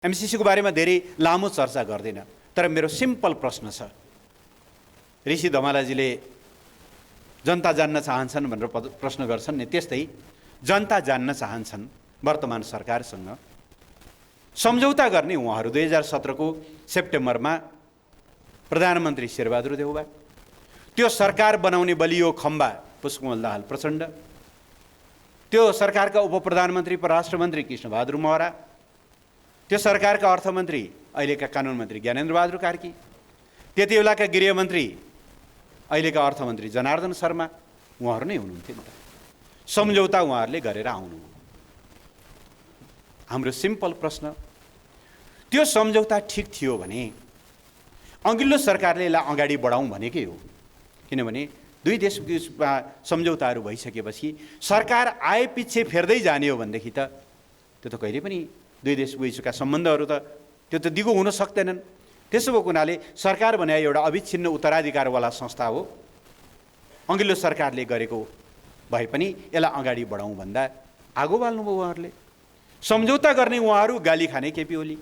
MCC को बारेमा धेरै लामो चर्चा गर्दिन, तर मेरो सिम्पल प्रश्न छ। ऋषि धमालाजीले जनता जान्न चाहन्छन् भनेर प्रश्न गर्छन् नि, त्यस्तै जनता जान्न चाहन्छन् वर्तमान सरकारसँग सम्झौता गर्ने उहाँहरू। 2017 को सेप्टेम्बरमा प्रधानमन्त्री शेरबहादुर देउवा, त्यो सरकार बनाउने बलियो खम्बा पुष्पकमल दाहाल प्रचण्ड, त्यो सरकारका उपप्रधानमन्त्री परराष्ट्र मन्त्री कृष्णबहादुर महरा, त्यो सरकारका अर्थमन्त्री अहिलेका कानुन मन्त्री ज्ञानेन्द्र बहादुर कार्की, त्यति बेलाका गृहमन्त्री अहिलेका अर्थमन्त्री जनार्दन शर्मा, उहाँहरू नै हुनुहुन्थ्यो नि त। सम्झौता उहाँहरूले गरेर आउनु। हाम्रो सिम्पल प्रश्न, त्यो सम्झौता ठिक थियो भने अघिल्लो सरकारले यसलाई अगाडि बढाउँ भनेकै हो। किनभने दुई देशमा सम्झौताहरू भइसकेपछि सरकार आएपछि फेर्दै जाने हो भनेदेखि त त्यो त कहिले पनि दुई देश बीचका सम्बन्धहरू त त्यो त दिगो हुन सक्दैनन्। त्यसो भएको हुनाले सरकार भने एउटा अविच्छिन्न उत्तराधिकारवाला संस्था हो। अघिल्लो सरकारले गरेको भए पनि यसलाई अगाडि बढाउँ भन्दा आगो बाल्नुभयो उहाँहरूले। सम्झौता गर्ने उहाँहरू, गाली खाने केपी ओली,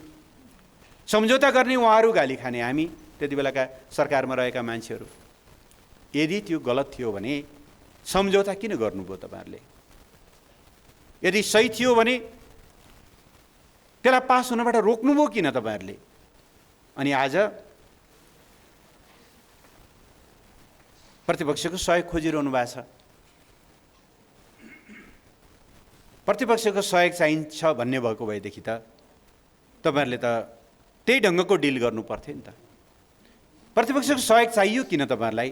सम्झौता गर्ने उहाँहरू, गाली खाने हामी, त्यति बेलाका सरकारमा रहेका मान्छेहरू। यदि त्यो गलत थियो भने सम्झौता किन गर्नुभयो तपाईँहरूले? यदि सही थियो भने त्यसलाई पास हुनबाट रोक्नुभयो किन तपाईँहरूले? अनि आज प्रतिपक्षको सहयोग खोजिरहनु भएको छ। प्रतिपक्षको सहयोग चाहिन्छ भन्ने भएको भएदेखि त तपाईँहरूले त त्यही ढङ्गको डिल गर्नु पर्थ्यो नि त। प्रतिपक्षको सहयोग चाहियो किन तपाईँहरूलाई?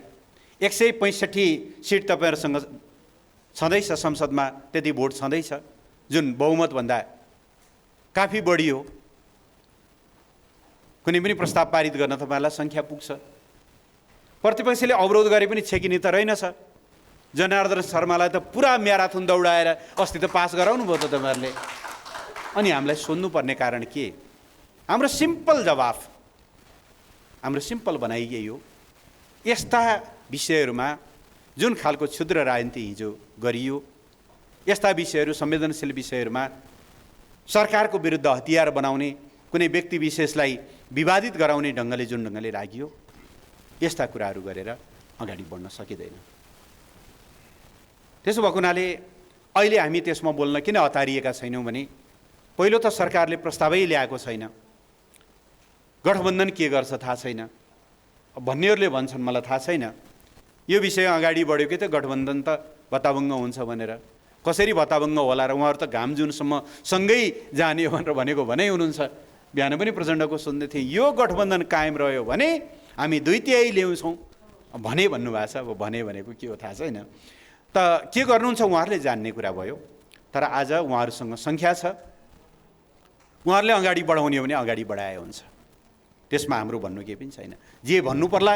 165 सिट तपाईँहरूसँग छँदैछ संसदमा, त्यति भोट छँदैछ, जुन बहुमतभन्दा काफी बढी हो। कुनै पनि प्रस्ताव पारित गर्न तपाईँहरूलाई सङ्ख्या पुग्छ। प्रतिपक्षले अवरोध गरे पनि छेकिने त रहेनछ। जनार्दन शर्मालाई त पुरा म्याराथन दौडाएर अस्ति त पास गराउनु भयो त तपाईँहरूले। अनि हामीलाई सोध्नुपर्ने कारण के? हाम्रो सिम्पल जवाफ, हाम्रो सिम्पल भनाइ यही हो। यस्ता विषयहरूमा जुन खालको क्षुद्र राजनीति हिजो गरियो, यस्ता विषयहरू, संवेदनशील विषयहरूमा सरकारको विरुद्ध हतियार बनाउने, कुनै व्यक्ति विशेषलाई विवादित गराउने ढङ्गले जुन ढङ्गले राखियो, यस्ता कुराहरू गरेर अगाडि बढ्न सकिँदैन। त्यसो भएको हुनाले अहिले हामी त्यसमा बोल्न किन हतारिएका छैनौँ भने पहिलो त सरकारले प्रस्तावै ल्याएको छैन। गठबन्धन के गर्छ थाहा छैन भन्नेहरूले भन्छन्, मलाई थाहा छैन। यो विषय अगाडि बढ्यो कि त गठबन्धन त भत्ताभङ्ग हुन्छ भनेर। कसरी भत्ताभङ्ग होला र? उहाँहरू त घाम जुनसम्म सँगै जाने हो भनेर भनेको भनै हुनुहुन्छ। बिहान पनि प्रचण्डको सुन्दै थिएँ, यो गठबन्धन कायम रह्यो भने हामी 2/3 ल्याउँछौँ भने भन्नुभएको छ। अब भने भनेको के हो थाहा छैन। त के गर्नुहुन्छ उहाँहरूले जान्ने कुरा भयो। तर आज उहाँहरूसँग सङ्ख्या छ, उहाँहरूले अगाडि बढाउने हो भने अगाडि बढाए हुन्छ। त्यसमा हाम्रो भन्नु केही पनि छैन। जे भन्नु पर्ला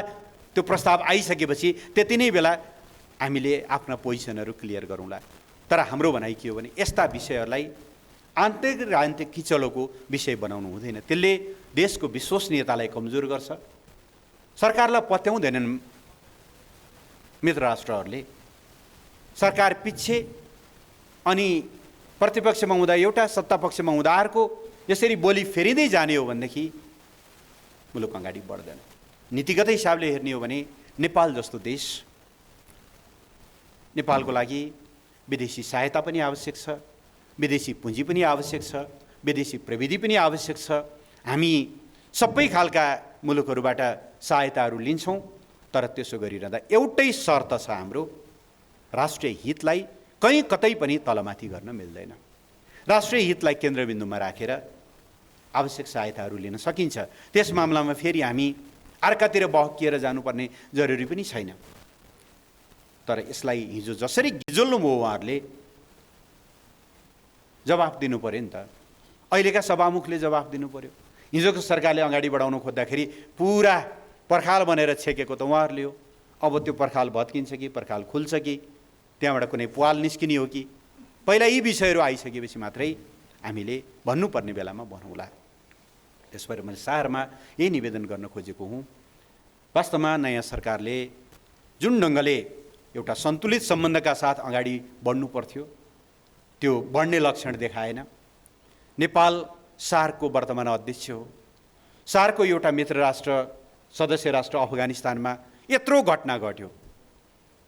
त्यो प्रस्ताव आइसकेपछि त्यति नै बेला हामीले आफ्ना पोजिसनहरू क्लियर गरौँला। तर हाम्रो भनाइ के हो भने यस्ता विषयहरूलाई आन्तरिक राजनीतिक किचलोको विषय बनाउनु हुँदैन। त्यसले देशको विश्वसनीयतालाई कमजोर गर्छ। सरकारलाई पत्याउँदैनन् मित्र राष्ट्रहरूले। सरकार पछि अनि प्रतिपक्षमा हुँदा एउटा, सत्तापक्षमा हुँदा अर्को, यसरी बोली फेरिँदै जाने हो भनेदेखि मुलुक अगाडि बढ्दैन। नीतिगत हिसाबले हेर्ने हो भने नेपाल जस्तो देश, नेपालको लागि विदेशी सहायता पनि आवश्यक छ, विदेशी पुँजी पनि आवश्यक छ, विदेशी प्रविधि पनि आवश्यक छ। हामी सबै खालका मुलुकहरूबाट सहायताहरू लिन्छौँ। तर त्यसो गरिरहँदा एउटै शर्त छ हाम्रो, राष्ट्रिय हितलाई कहीँ कतै पनि तलमाथि गर्न मिल्दैन। राष्ट्रिय हितलाई केन्द्रबिन्दुमा राखेर आवश्यक सहायताहरू लिन सकिन्छ। त्यस मामलामा फेरि हामी अर्कातिर बहकिएर जानुपर्ने जरुरी पनि छैन। तर यसलाई हिजो जसरी गिजोल्नुभयो उहाँहरूले जवाफ दिनु पऱ्यो नि त। अहिलेका सभामुखले जवाफ दिनु पऱ्यो। हिजोको सरकारले अगाडि बढाउन खोज्दाखेरि पुरा पर्खाल बनेर छेकेको त उहाँहरूले हो। अब त्यो पर्खाल भत्किन्छ कि पर्खाल खुल्छ कि त्यहाँबाट कुनै पाल निस्किने हो कि? पहिला यी विषयहरू आइसकेपछि मात्रै हामीले भन्नुपर्ने बेलामा भनौँला। त्यसबाट मैले सारमा यही निवेदन गर्न खोजेको हुँ। वास्तवमा नयाँ सरकारले जुन ढङ्गले एउटा सन्तुलित सम्बन्धका साथ अगाडि बढ्नु पर्थ्यो त्यो बढ्ने लक्षण देखाएन। नेपाल सार्कको वर्तमान अध्यक्ष हो। सार्कको एउटा मित्र राष्ट्र सदस्य राष्ट्र अफगानिस्तानमा यत्रो घटना घट्यो,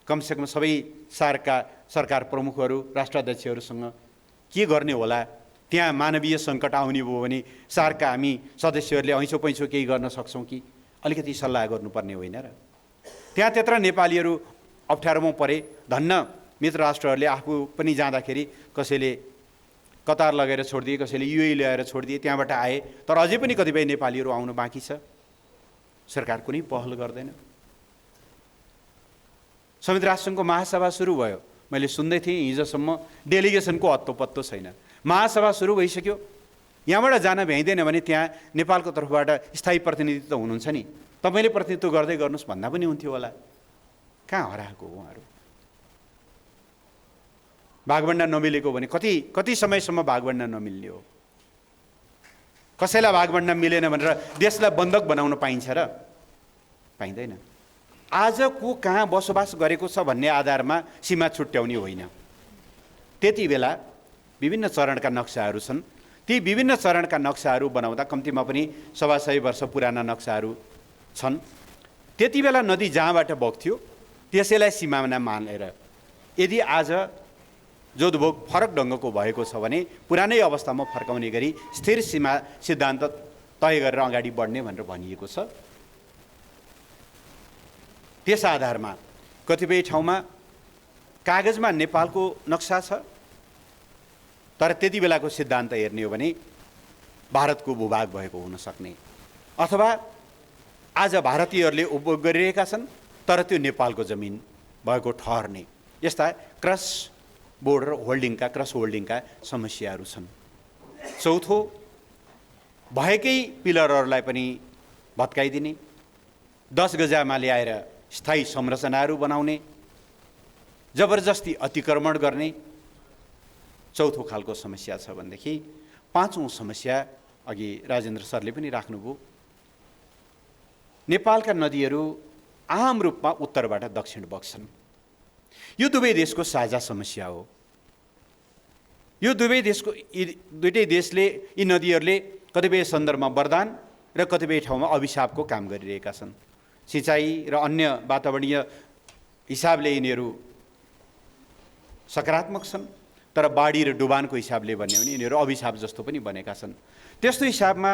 कमसेकम सबै सार्कका सरकार प्रमुखहरू राष्ट्राध्यक्षहरूसँग के गर्ने होला, त्यहाँ मानवीय सङ्कट आउने भयो भने सार्कका हामी सदस्यहरूले ऐँचो पैँचो केही गर्न सक्छौँ कि, अलिकति सल्लाह गर्नुपर्ने होइन र? त्यहाँ त्यत्र नेपालीहरू अप्ठ्यारोमा परे। धन्न मित्र राष्ट्रहरूले आफू पनि जाँदाखेरि कसैले कतार लगेर छोडिदिए, कसैले युए ल्याएर छोडिदिए, त्यहाँबाट आए। तर अझै पनि कतिपय नेपालीहरू आउनु बाँकी छ। सरकार कुनै पहल गर्दैन। संयुक्त राष्ट्रसङ्घको महासभा सुरु भयो, मैले सुन्दै थिएँ हिजोसम्म डेलिगेसनको हत्तो पत्तो छैन। महासभा सुरु भइसक्यो, यहाँबाट जान भ्याइँदैन भने त्यहाँ नेपालको तर्फबाट स्थायी प्रतिनिधित्व हुनुहुन्छ नि, तपाईँले प्रतिनिधित्व गर्दै गर्नुहोस् भन्दा पनि हुन्थ्यो होला। कहाँ हराएको उहाँहरू? भागभण्डा नमिलेको भने कति समयसम्म भागभण्डा नमिल्ने हो? कसैलाई भागभण्डा मिलेन भनेर देशलाई बन्धक बनाउन पाइन्छ र? पाइँदैन। आज को कहाँ बसोबास गरेको छ भन्ने आधारमा सीमा छुट्याउने होइन। त्यति बेला विभिन्न चरणका नक्साहरू छन्। ती विभिन्न चरणका नक्साहरू बनाउँदा कम्तीमा पनि 125 वर्ष पुराना नक्साहरू छन्। त्यति बेला नदी जहाँबाट बग्थ्यो त्यसैलाई सिमाना मानेर यदि आज जोडभोग फरक ढङ्गको भएको छ भने पुरानै अवस्थामा फर्काउने गरी स्थिर सीमा सिद्धान्त तय गरेर अगाडि बढ्ने भनेर भनिएको छ। त्यस आधारमा कतिपय ठाउँमा कागजमा नेपालको नक्सा छ, तर त्यति बेलाको सिद्धान्त हेर्ने हो भने भारतको भूभाग भएको हुन सक्ने, अथवा आज भारतीयहरूले उपभोग गरिरहेका छन् तर त्यो नेपालको जमिन भएको ठहर्ने, यस्ता क्रस बोर्डर होल्डिङका क्रस होल्डिङका समस्याहरू छन्। चौथो, भएकै पिलरहरूलाई पनि भत्काइदिने, 10 गजामा ल्याएर स्थायी संरचनाहरू बनाउने, जबरजस्ती अतिक्रमण गर्ने चौथो खालको समस्या छ भनेदेखि पाँचौँ समस्या अघि राजेन्द्र सरले पनि राख्नुभयो। नेपालका नदीहरू आम रूपमा उत्तरबाट दक्षिण बग्छन्। यो दुवै देशको साझा समस्या हो। यो दुईटै देशले यी नदीहरूले कतिपय सन्दर्भमा वरदान र कतिपय ठाउँमा अभिशापको काम गरिरहेका छन्। सिँचाइ र अन्य वातावरणीय हिसाबले यिनीहरू सकारात्मक छन्, तर बाढी र डुबानको हिसाबले भन्यो भने यिनीहरू अभिशाप जस्तो पनि बनेका छन्। त्यस्तो हिसाबमा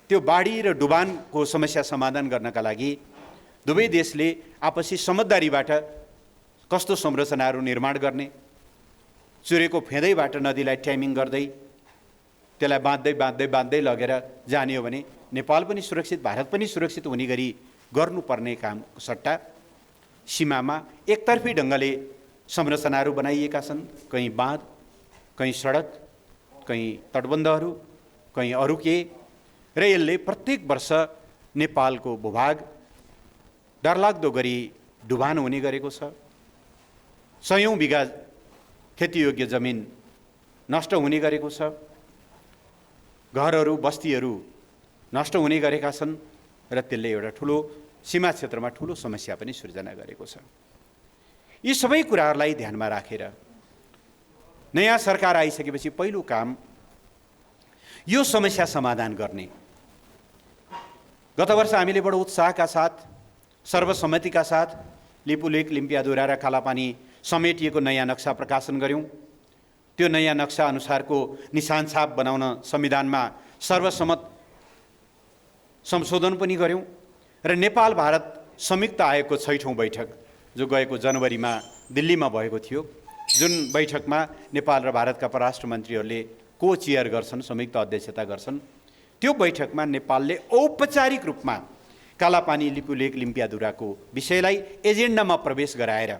त्यो बाढी र डुबानको समस्या समाधान गर्नका लागि दुवै देशले आपसी समझदारीबाट कस्तो संरचनाहरू निर्माण गर्ने, चुरेको फेदैबाट नदीलाई ट्यामिङ गर्दै त्यसलाई बाँध्दै लगेर जाने हो भने नेपाल पनि सुरक्षित, भारत पनि सुरक्षित हुने गरी गर्नुपर्ने कामको सट्टा सीमामा एकतर्फी ढङ्गले संरचनाहरू बनाइएका छन्। कहीँ बाँध, कहीँ सडक, कहीँ तटबन्धहरू, कहीँ अरू के, र यसले प्रत्येक वर्ष नेपालको भूभाग डरलाग्दो गरी डुबान हुने गरेको छ। 100औं बिघा खेतीयोग्य जमिन नष्ट हुने गरेको छ। घरहरू बस्तीहरू नष्ट हुने गरेका छन् र त्यसले एउटा ठुलो सीमा क्षेत्रमा ठुलो समस्या पनि सृजना गरेको छ। यी सबै कुराहरूलाई ध्यानमा राखेर नयाँ सरकार आइसकेपछि पहिलो काम यो समस्या समाधान गर्ने। गत वर्ष हामीले बडो उत्साहका साथ सर्वसम्मतिका साथ लिपुलेक, लिम्पियाधुरा र कालापानी समेटिएको नयाँ नक्सा प्रकाशन गऱ्यौँ। त्यो नयाँ नक्सा अनुसारको निशान छाप बनाउन संविधानमा सर्वसम्मत संशोधन पनि गऱ्यौँ र नेपाल भारत संयुक्त आयोगको 6औं बैठक जो गएको जनवरीमा दिल्लीमा भएको थियो, जुन बैठकमा नेपाल र भारतका परराष्ट्र मन्त्रीहरूले को चेयर गर्छन्, संयुक्त अध्यक्षता गर्छन्, त्यो बैठकमा नेपालले औपचारिक रूपमा कालापानी, लिपुलेक, लिम्पियाधुराको विषयलाई एजेन्डामा प्रवेश गराएर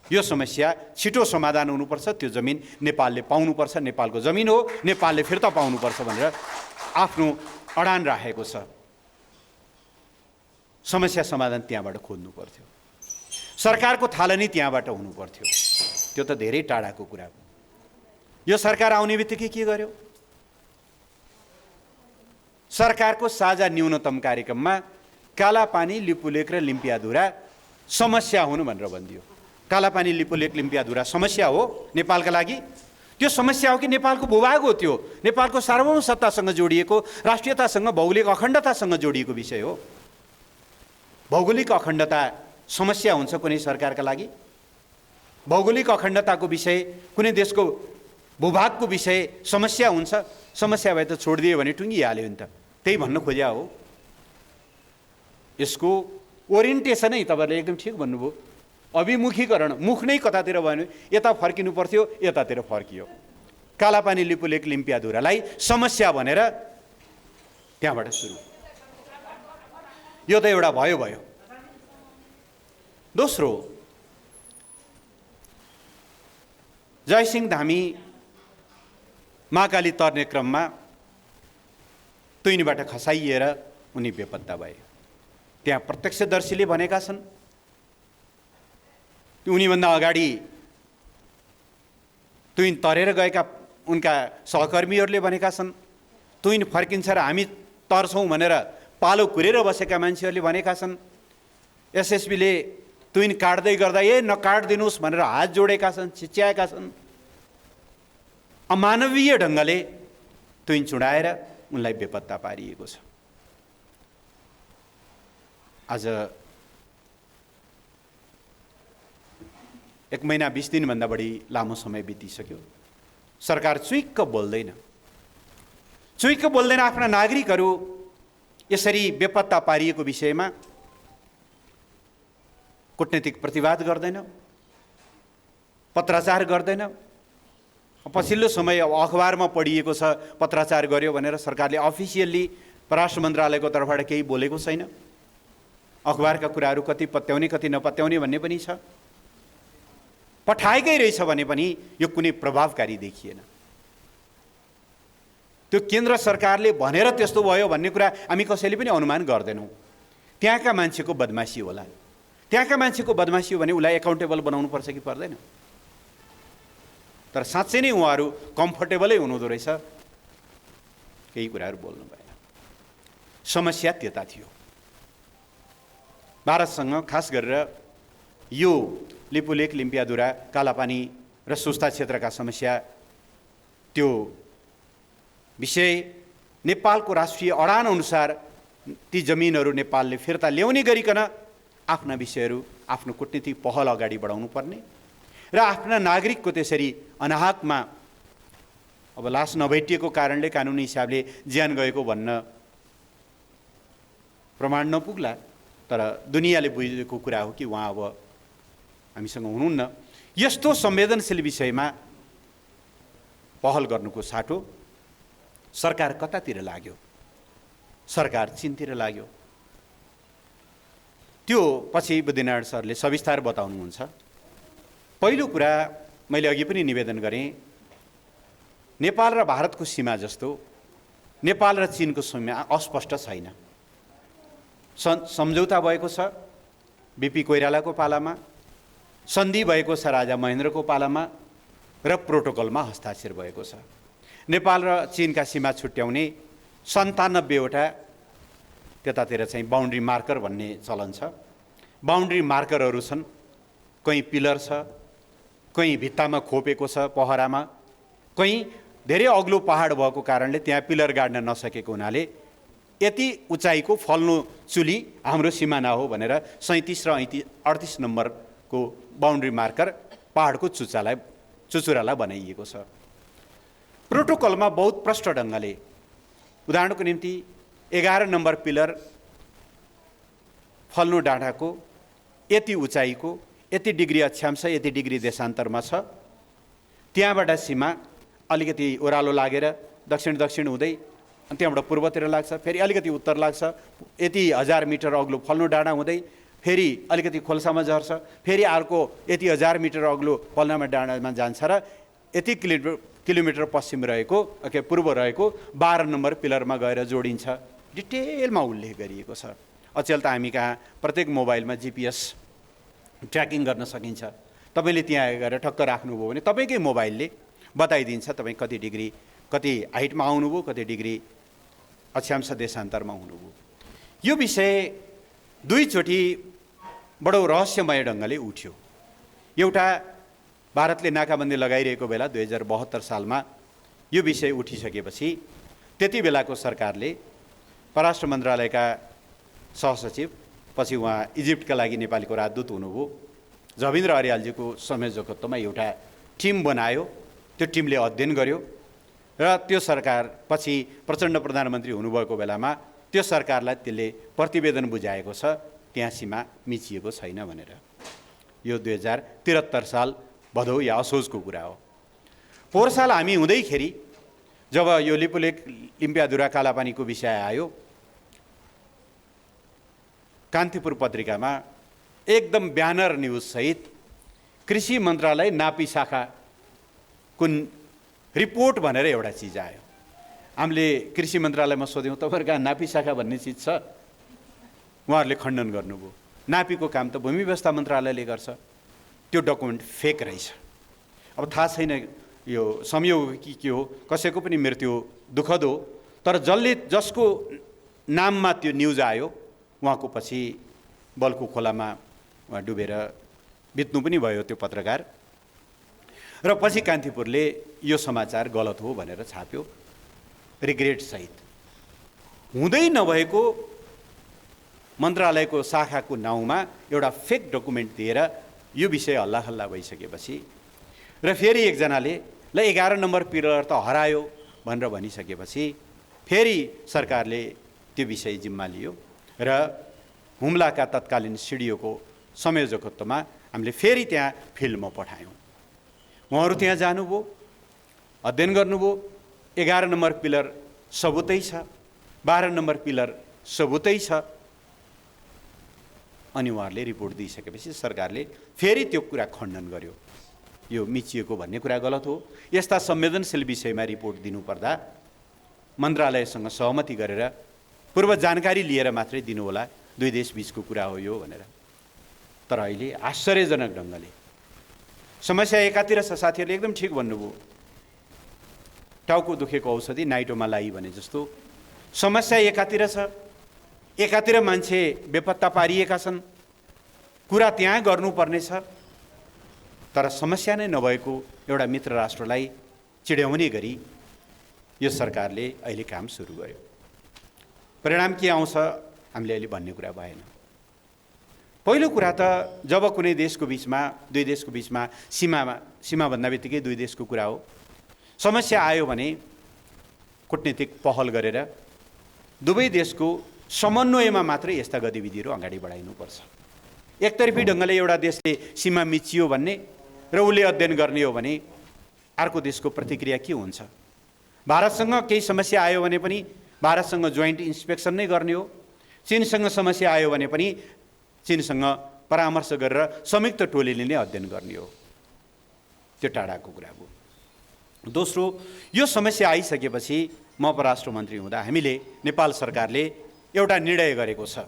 यो समस्या छिटो समाधान हुनुपर्छ, त्यो जमिन नेपालले पाउनुपर्छ, नेपालको जमिन हो, नेपालले फिर्ता पाउनुपर्छ भनेर आफ्नो अडान राखेको छ। समस्या समाधान त्यहाँबाट खोज्नु पर्थ्यो, सरकारको थालनी त्यहाँबाट हुनु पर्थ्यो। त्यो त धेरै टाढाको कुरा हो। यो सरकार आउने बित्तिकै के गर्यो? सरकारको साझा न्यूनतम कार्यक्रममा कालापानी, लिपुलेक र लिम्पियाधुरा समस्या हुनु भनेर भनिदियो। कालापानी, लिपुलेक, लिम्पियाधुरा समस्या हो नेपालका लागि, त्यो समस्या हो कि नेपालको भूभाग हो, त्यो नेपालको सार्वभौम सत्तासँग जोडिएको, राष्ट्रियतासँग, भौगोलिक अखण्डतासँग जोडिएको विषय हो। भौगोलिक अखण्डता समस्या हुन्छ कुनै सरकारका लागि? भौगोलिक अखण्डताको विषय, कुनै देशको भूभागको विषय समस्या हुन्छ? समस्या भए त छोडिदियो भने टुङ्गिहाल्यो नि त। त्यही भन्न खोज्या हो। यसको ओरिएन्टेसनै तपाईँले एकदम ठिक भन्नुभयो, अभिमुखीकरण। मुख नै कतातिर भयो, यता फर्किनु पर्थ्यो, यतातिर फर्कियो। कालापानी लिपुलेक लिम्पियाधुरालाई समस्या भनेर त्यहाँबाट सुरु। यो त एउटा भयो। दोस्रो, जयसिंह धामी महाकाली तर्ने क्रममा तुइनीबाट खसाइएर उनी बेपत्ता भए। त्यहाँ प्रत्यक्षदर्शीले भनेका छन्, उनीभन्दा अगाडि तुइन तरेर गएका उनका सहकर्मीहरूले भनेका छन्, तुइन फर्किन्छ र हामी तर्छौँ भनेर पालो कुरेर बसेका मान्छेहरूले भनेका छन्। एसएसबीले तुइन काट्दै गर्दा नकाट्दिनुहोस् भनेर हात जोडेका छन्, चिच्याएका छन्। अमानवीय ढङ्गले तुइन चुडाएर उनलाई बेपत्ता पारिएको छ। आज 1 महिना 20 दिनभन्दा बढी लामो समय बितिसक्यो। सरकार चुइक्क बोल्दैन आफ्ना नागरिकहरू यसरी बेपत्ता पारिएको विषयमा कूटनीतिक प्रतिवाद गर्दैन, पत्राचार गर्दैन। पछिल्लो समय अखबारमा पढिएको छ पत्राचार गर्यो भनेर सरकारले अफिसियल्ली परराष्ट्र मन्त्रालयको तर्फबाट केही बोलेको छैन। अखबारका कुराहरू कति पत्याउने कति नपत्याउने भन्ने पनि छ। पठाएकै रहेछ भने पनि यो कुनै प्रभावकारी देखिएन। त्यो केन्द्र सरकारले भनेर त्यस्तो भयो भन्ने कुरा हामी कसैले पनि अनुमान गर्दैनौँ। त्यहाँका मान्छेको बदमासी होला। त्यहाँका मान्छेको बदमासी हो भने उसलाई एकाउन्टेबल बनाउनु पर्छ कि पर्दैन? तर साँच्चै नै उहाँहरू कम्फर्टेबलै हुनुहुँदो रहेछ, केही कुराहरू बोल्नु भएन। समस्या त्यता थियो। भारतसँग खास गरेर यो लिपुलेक लिम्पियाधुरा कालापानी र सुस्ता क्षेत्रका समस्या, त्यो विषय नेपालको राष्ट्रिय अडान अनुसार ती जमिनहरू नेपालले फिर्ता ल्याउने गरिकन आफ्ना विषयहरू, आफ्नो कूटनीतिक पहल अगाडि बढाउनु पर्ने र आफ्ना नागरिकको त्यसरी अनाहकमा अब लास नभेटिएको कारणले कानुनी हिसाबले ज्यान गएको भन्न प्रमाण नपुग्ला, तर दुनियाँले बुझेको कुरा हो कि उहाँ अब हामीसँग हुनुहुन्न। यस्तो संवेदनशील विषयमा पहल गर्नुको साटो सरकार कतातिर लाग्यो? सरकार चीनतिर लाग्यो। त्यो पछि बुद्धिनारायण सरले सविस्तार बताउनुहुन्छ। पहिलो कुरा मैले अघि पनि निवेदन गरेँ, नेपाल र भारतको सीमा जस्तो नेपाल र चीनको सीमा अस्पष्ट छैन। सम्झौता भएको छ बीपी कोइरालाको पालामा, सन्धि भएको छ राजा महेन्द्रको पालामा र प्रोटोकलमा हस्ताक्षर भएको छ। नेपाल र चीनका सीमा छुट्याउने 97वटा त्यतातिर चाहिँ बाउन्ड्री मार्कर भन्ने चलन छ। बाउन्ड्री मार्करहरू छन्, कहीँ पिलर छ, कहीँ भित्तामा खोपेको छ पहरामा, कहीँ धेरै अग्लो पहाड भएको कारणले त्यहाँ पिलर गाड्न नसकेको हुनाले यति उचाइको फल्नु चुली हाम्रो सिमाना हो भनेर 37 र 38 नम्बरको बाउन्ड्री मार्कर पहाडको चुचुरालाई बनाइएको छ। प्रोटोकलमा बहुत प्रष्ट ढङ्गले, उदाहरणको निम्ति 11 नम्बर पिलर फल्नु डाँडाको यति उचाइको, यति डिग्री अक्षांश, यति डिग्री देशान्तरमा छ। त्यहाँबाट सीमा अलिकति ओह्रालो लागेर दक्षिण हुँदै अनि त्यहाँबाट पूर्वतिर लाग्छ, फेरि अलिकति उत्तर लाग्छ, यति 1000 मिटर अग्लो फल्नु डाँडा हुँदै फेरि अलिकति खोल्सामा झर्छ, फेरि अर्को यति 1000 मिटर अग्लो फल्नामा डाँडामा जान्छ र यति किलोमिटर पश्चिम रहेको पूर्व रहेको 12 नम्बर पिलरमा गएर जोडिन्छ। डिटेलमा उल्लेख गरिएको छ। अचेल त हामी कहाँ प्रत्येक मोबाइलमा GPS ट्र्याकिङ गर्न सकिन्छ। तपाईँले त्यहाँ गएर ठक्क राख्नुभयो भने तपाईँकै मोबाइलले बताइदिन्छ तपाईँ कति डिग्री, कति हाइटमा आउनुभयो, कति डिग्री अक्षांश देशान्तरमा हुनुभयो। यो विषय दुईचोटि बडो रहस्यमय ढङ्गले उठ्यो। एउटा भारतले नाकाबन्दी लगाइरहेको बेला 2072 सालमा यो विषय उठिसकेपछि त्यति बेलाको सरकारले परराष्ट्र मन्त्रालयका सहसचिव, पछि उहाँ इजिप्टका लागि नेपालीको राजदूत हुनुभयो, जबिन्द्र अर्यालजीको संयोजकत्वमा एउटा टिम बनायो। त्यो टिमले अध्ययन गर्यो र त्यो सरकार पछि प्रचण्ड प्रधानमन्त्री हुनुभएको बेलामा त्यो सरकारलाई त्यसले प्रतिवेदन बुझाएको छ त्यहाँ सीमा मिचिएको छैन भनेर। यो 2073 साल भदौ या असोजको कुरा हो। पोहोर साल हामी हुँदैखेरि जब यो लिपुलेक लिम्पियाधुरा कालापानीको विषय आयो, कान्तिपुर पत्रिकामा एकदम ब्यानर न्युज सहित कृषि मन्त्रालय नापी शाखा कुन रिपोर्ट भनेर एउटा चिज आयो। हामीले कृषि मन्त्रालयमा सोध्यौँ तपाईँहरूको कहाँ नापी शाखा भन्ने चिज छ? उहाँहरूले खण्डन गर्नुभयो। नापीको काम त भूमि व्यवस्था मन्त्रालयले गर्छ, त्यो डकुमेन्ट फेक रहेछ। अब थाहा छैन यो संयोग कि के हो, कसैको पनि मृत्यु दुःखद हो, तर जसको नाममा त्यो न्युज आयो उहाँको पछि बल्खु खोलामा उहाँ डुबेर बित्नु पनि भयो त्यो पत्रकार। र पछि कान्तिपुरले यो समाचार गलत हो भनेर छाप्यो रिग्रेट सहित। हुँदै नभएको मन्त्रालयको शाखाको नाउँमा एउटा फेक डकुमेन्ट दिएर यो विषय हल्लाखल्ला भइसकेपछि र फेरि एकजनाले ल 11 नम्बर पिलर त हरायो भनेर भनिसकेपछि फेरि सरकारले त्यो विषय जिम्मा लियो र हुम्लाका तत्कालीन सिडिओको संयोजकत्वमा हामीले फेरि त्यहाँ फिल्डमा पठायौँ। उहाँहरू त्यहाँ जानुभयो, अध्ययन गर्नुभयो। 11 नम्बर पिलर सबुतै छ, 12 नम्बर पिलर सबुतै छ। अनि उहाँहरूले रिपोर्ट दिइसकेपछि सरकारले फेरि त्यो कुरा खण्डन गर्यो, यो मिचिएको भन्ने कुरा गलत हो। यस्ता संवेदनशील विषयमा रिपोर्ट दिनुपर्दा मन्त्रालयसँग सहमति गरेर पूर्व जानकारी लिएर मात्रै दिनुहोला, दुई देश बीचको कुरा हो यो भनेर। तर अहिले आश्चर्यजनक ढङ्गले समस्या एकातिर छ। साथीहरूले एकदम ठिक भन्नुभयो, टाउको दुखेको औषधि नाइटोमा लाई भने जस्तो समस्या एकातिर छ, एकातिर मान्छे बेपत्ता पारिएका छन्, कुरा त्यहाँ गर्नुपर्ने छ। तर समस्या नै नभएको एउटा मित्र राष्ट्रलाई चिड्याउने गरी यो सरकारले अहिले काम सुरु गर्यो। परिणाम के आउँछ हामीले अहिले भन्ने कुरा भएन। पहिलो कुरा त जब कुनै देशको बिचमा, दुई देशको बिचमा सीमा भन्दा बित्तिकै दुई देशको कुरा हो, समस्या आयो भने कूटनीतिक पहल गरेर दुवै देशको समन्वयमा मात्रै यस्ता गतिविधिहरू अगाडि बढाइनुपर्छ। एकतर्फी ढङ्गले एउटा देशले सीमा मिचियो भन्ने र उसले अध्ययन गर्ने हो भने अर्को देशको प्रतिक्रिया के हुन्छ? भारतसँग केही समस्या आयो भने पनि भारतसँग जोइन्ट इन्स्पेक्सन नै गर्ने हो, चीनसँग समस्या आयो भने पनि चीनसँग परामर्श गरेर संयुक्त टोलीले नै अध्ययन गर्ने हो। त्यो टाढाको कुरा हो। दोस्रो, यो समस्या आइसकेपछि म परराष्ट्र मन्त्री हुँदा हामीले नेपाल सरकारले एउटा निर्णय गरेको छ,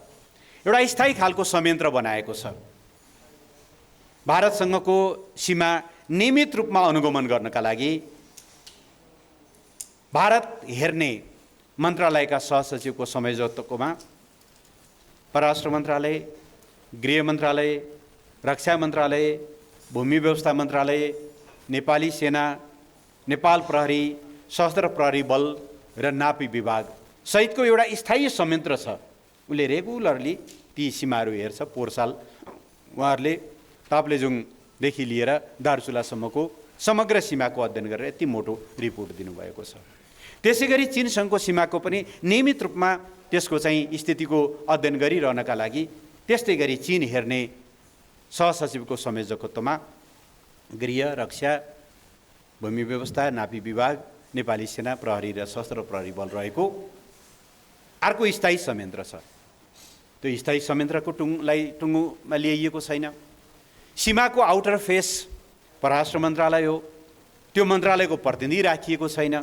एउटा स्थायी खालको संयन्त्र बनाएको छ। भारतसँगको सीमा नियमित रूपमा अनुगमन गर्नका लागि भारत हेर्ने मन्त्रालयका सहसचिवको संयोजकत्वमा परराष्ट्र मन्त्रालय, गृह मन्त्रालय, रक्षा मन्त्रालय, भूमि व्यवस्था मन्त्रालय, नेपाली सेना, नेपाल प्रहरी, सशस्त्र प्रहरी बल र नापी विभाग सहितको एउटा स्थायी संयन्त्र छ। उसले रेगुलरली ती सीमाहरू हेर्छ। पोहोर साल उहाँहरूले ताप्लेजुङदेखि लिएर दार्चुलासम्मको समग्र सीमाको अध्ययन गरेर यति मोटो रिपोर्ट दिनुभएको छ। त्यसै गरी चीनसँगको सीमाको पनि नियमित रूपमा त्यसको चाहिँ स्थितिको अध्ययन गरिरहनका लागि त्यस्तै गरी चीन हेर्ने सहसचिवको संयोजकत्वमा गृह, रक्षा, भूमि व्यवस्था, नापी विभाग, नेपाली सेना, प्रहरी र सशस्त्र प्रहरी बल रहेको अर्को स्थायी संयन्त्र छ। त्यो स्थायी संयन्त्रको टुङ्गोमा ल्याइएको छैन। सीमाको आउटर फेस परराष्ट्र मन्त्रालय हो, त्यो मन्त्रालयको प्रतिनिधि राखिएको छैन।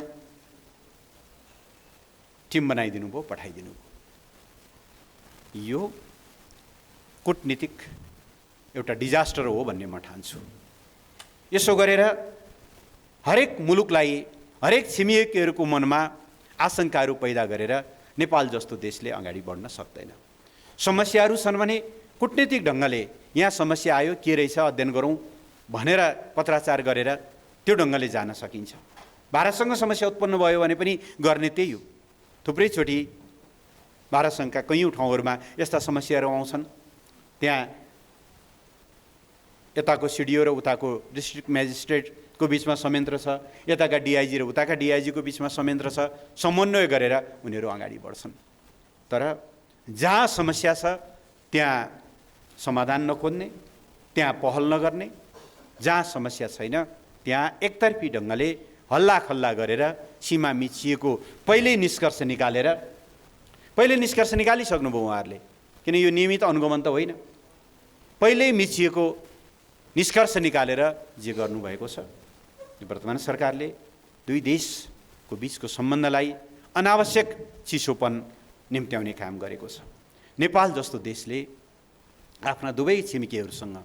टिम बनाइदिनु भयो, पठाइदिनु भयो। यो कूटनीतिक एउटा डिजास्टर हो भन्ने म ठान्छु। यसो गरेर हरेक मुलुकलाई, हरेक छिमेकीहरूको मनमा आशंकाहरू पैदा गरेर नेपाल जस्तो देशले अगाडि बढ्न सक्दैन। समस्याहरू छन् भने कूटनीतिक ढङ्गले यहाँ समस्या आयो, के रहेछ अध्ययन गरौँ, भनेर पत्राचार गरेर त्यो ढङ्गले जान सकिन्छ। भारतसँग समस्या उत्पन्न भयो भने पनि गर्ने त्यही हो। थुप्रैचोटि भारतसँगका कैयौँ ठाउँहरूमा यस्ता समस्याहरू आउँछन्। त्यहाँ यताको सिडिओ र उताको डिस्ट्रिक्ट म्याजिस्ट्रेटको बिचमा संयन्त्र छ, यताका डिआइजी र उताका डिआइजीको बिचमा संयन्त्र छ। समन्वय गरेर उनीहरू अगाडि बढ्छन्। तर जहाँ समस्या छ त्यहाँ समाधान नखोज्ने, त्यहाँ पहल नगर्ने, जहाँ समस्या छैन त्यहाँ एकतर्फी ढङ्गले हल्लाखल्ला गरेर सीमा मिचिएको पहिल्यै निष्कर्ष निकालिसक्नुभयो उहाँहरूले। किन यो नियमित अनुगमन त होइन, पहिल्यै मिचिएको निष्कर्ष निकालेर जे गर्नुभएको छ। वर्तमान सरकारले दुई देशको बिचको सम्बन्धलाई अनावश्यक चिसोपन निम्त्याउने काम गरेको छ। नेपाल जस्तो देशले आफ्ना दुवै छिमेकीहरूसँग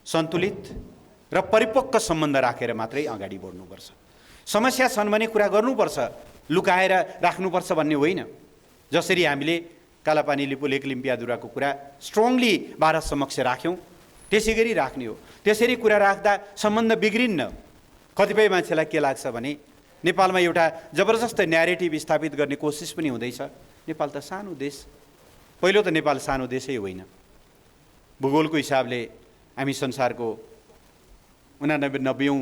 सन्तुलित र परिपक्व सम्बन्ध राखेर मात्रै अगाडि बढ्नुपर्छ। समस्या छन् भने कुरा गर्नुपर्छ, लुकाएर राख्नुपर्छ भन्ने होइन। जसरी हामीले कालापानी लिपुलेक लिम्पियाधुराको कुरा स्ट्रङली भारत समक्ष राख्यौँ त्यसै गरी राख्ने हो। त्यसरी कुरा राख्दा सम्बन्ध बिग्रिन्न। कतिपय मान्छेलाई के लाग्छ भने नेपालमा एउटा जबरजस्त न्यारेटिभ स्थापित गर्ने कोसिस पनि हुँदैछ। नेपाल त सानो देश। पहिलो त नेपाल सानो देशै होइन। भूगोलको हिसाबले हामी संसारको 89-90औँ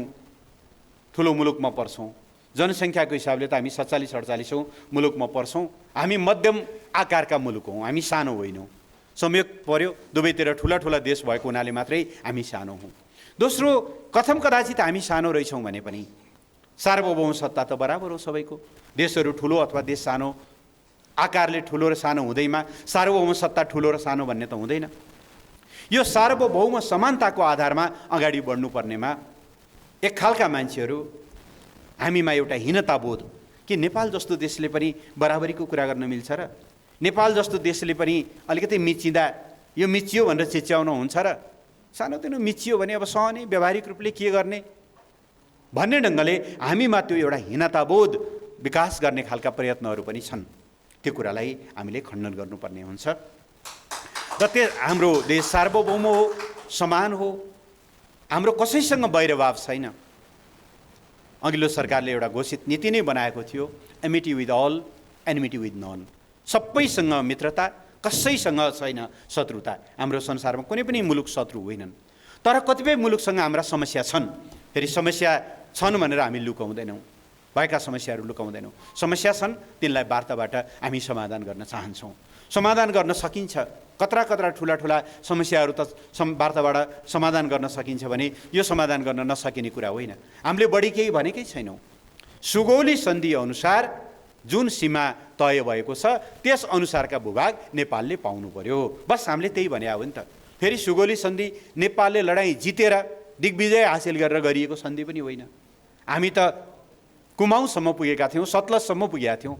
ठुलो मुलुकमा पर्छौँ। जनसङ्ख्याको हिसाबले त हामी 47-48औँ मुलुकमा पर्छौँ। हामी मध्यम आकारका मुलुक हौँ, हामी सानो होइनौँ। संयोग पर्यो दुवैतिर ठुला ठुला देश भएको हुनाले मात्रै हामी सानो हौँ। दोस्रो, कथम कदाचित हामी सानो रहेछौँ भने पनि सार्वभौम सत्ता त बराबर हो सबैको। देशहरू ठुलो अथवा देश सानो, आकारले ठुलो र सानो हुँदैमा सार्वभौम सत्ता ठुलो र सानो भन्ने त हुँदैन। यो सार्वभौम समानताको आधारमा अगाडि बढ्नुपर्नेमा एक खालका मान्छेहरू हामीमा एउटा हीनताबोध कि नेपाल जस्तो देशले पनि बराबरीको कुरा गर्न मिल्छ र, नेपाल जस्तो देशले पनि अलिकति मिचिँदा यो मिचियो भनेर चिच्याउन हुन्छ र, सानोतिनो मिचियो भने अब सहने, व्यावहारिक रूपले के गर्ने भन्ने ढङ्गले हामीमा त्यो एउटा हीनताबोध विकास गर्ने खालका प्रयत्नहरू पनि छन्। त्यो कुरालाई हामीले खण्डन गर्नुपर्ने हुन्छ। र हाम्रो देश सार्वभौम हो, समान हो, हाम्रो कसैसँग वैरभाव छैन। अघिल्लो सरकारले एउटा घोषित नीति नै बनाएको थियो, amity with all, enmity with none. सबैसँग मित्रता, कसैसँग छैन शत्रुता। हाम्रो संसारमा कुनै पनि मुलुक शत्रु होइनन्। तर कतिपय मुलुकसँग हाम्रा समस्या छन्। फेरि समस्या छन् भनेर हामी लुकाउँदैनौँ, भएका समस्याहरू लुकाउँदैनौँ। समस्या छन्, तिनलाई वार्ताबाट हामी समाधान गर्न चाहन्छौँ। समाधान गर्न सकिन्छ। कत्रा कत्रा ठुला ठुला समस्याहरू त वार्ताबाट समाधान गर्न सकिन्छ भने यो समाधान गर्न नसकिने कुरा होइन। हामीले बढी केही भनेकै छैनौँ। सुगौली सन्धि अनुसार जुन सीमा तय भएको छ त्यस अनुसारका भूभाग नेपालले पाउनु पर्यो। बस हामीले त्यही भने हो नि त। फेरि सुगौली सन्धि नेपालले लडाइँ जितेर दिग्विजय हासिल गरेर गरिएको सन्धि पनि होइन। हामी त कुमाउँसम्म पुगेका थियौँ, सतलजसम्म पुगेका थियौँ।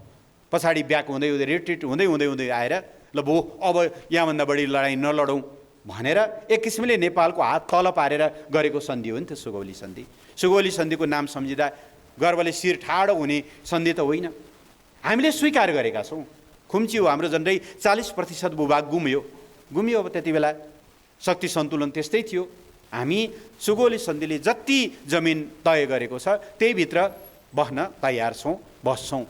पछाडि ब्याक हुँदै हुँदै रिट्रिट हुँदै हुँदै हुँदै आएर ल भो अब यहाँभन्दा बढी लडाइँ नलडौँ भनेर एक किसिमले नेपालको हात तल पारेर गरेको सन्धि हो नि त सुगौली सन्धि। सुगौली सन्धिको नाम सम्झिँदा गर्वले शिर ठाडो हुने सन्धि त होइन। हामीले स्वीकार गरेका छौँ। खुम्ची हो, हाम्रो झन्डै 40% भूभाग गुम्यो। अब त्यति बेला शक्ति सन्तुलन त्यस्तै थियो। हामी सुगौली सन्धिले जति जमिन तय गरेको छ त्यहीभित्र बस्न तयार छौँ, बस्छौँ।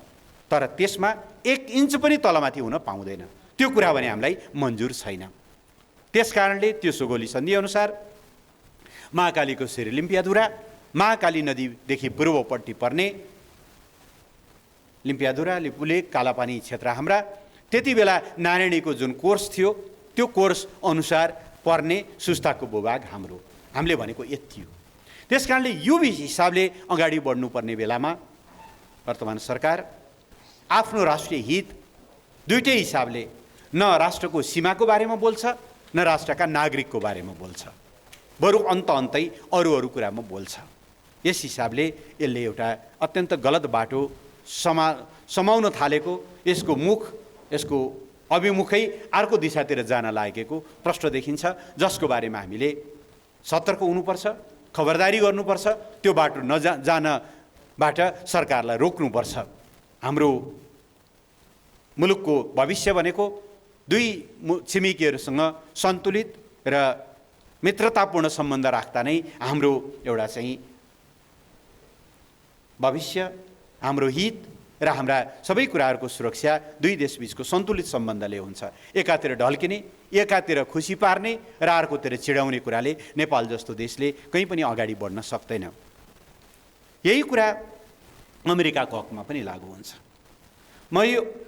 तर त्यसमा 1 इन्च पनि तलमाथि हुन पाउँदैन। त्यो कुरा भने हामीलाई मन्जुर छैन। त्यसकारणले त्यो सुगौली सन्धि अनुसार महाकालीको श्री लिम्पियाधुरा, महाकाली नदीदेखि पूर्वपट्टि पर्ने लिम्पियाधुरा, लिपुलेक, कालापानी क्षेत्र हाम्रा, त्यति बेला नारायणीको जुन कोर्स थियो त्यो कोर्स अनुसार पर्ने सुस्ताको भूभाग हाम्रो। हामीले भनेको यति हो। त्यसकारणले यो हिसाबले अगाडि बढ्नुपर्ने बेलामा वर्तमान सरकार आफ्नो राष्ट्रिय हित दुईटै हिसाबले न राष्ट्रको सीमाको बारेमा बोल्छ न राष्ट्रका नागरिकको बारेमा बोल्छ, बरु अन्तै अरू कुरामा बोल्छ। यस हिसाबले यसले एउटा अत्यन्त गलत बाटो समाउन थालेको, यसको मुख, यसको अभिमुखै अर्को दिशातिर जान लागेको प्रश्न देखिन्छ, जसको बारेमा हामीले सतर्क हुनुपर्छ, खबरदारी गर्नुपर्छ। त्यो बाटो जानबाट सरकारलाई रोक्नुपर्छ। हाम्रो मुलुकको भविष्य भनेको दुई छिमेकीहरूसँग सन्तुलित र मित्रतापूर्ण सम्बन्ध राख्दा नै हाम्रो एउटा चाहिँ भविष्य, हाम्रो हित र हाम्रा सबै कुराहरूको सुरक्षा दुई देशबीचको सन्तुलित सम्बन्धले हुन्छ। एकातिर ढल्किने, एकातिर खुसी पार्ने र अर्कोतिर चिडाउने कुराले नेपाल जस्तो देशले कहीँ पनि अगाडि बढ्न सक्दैन। यही कुरा अमेरिकाको हकमा पनि लागू हुन्छ। म यो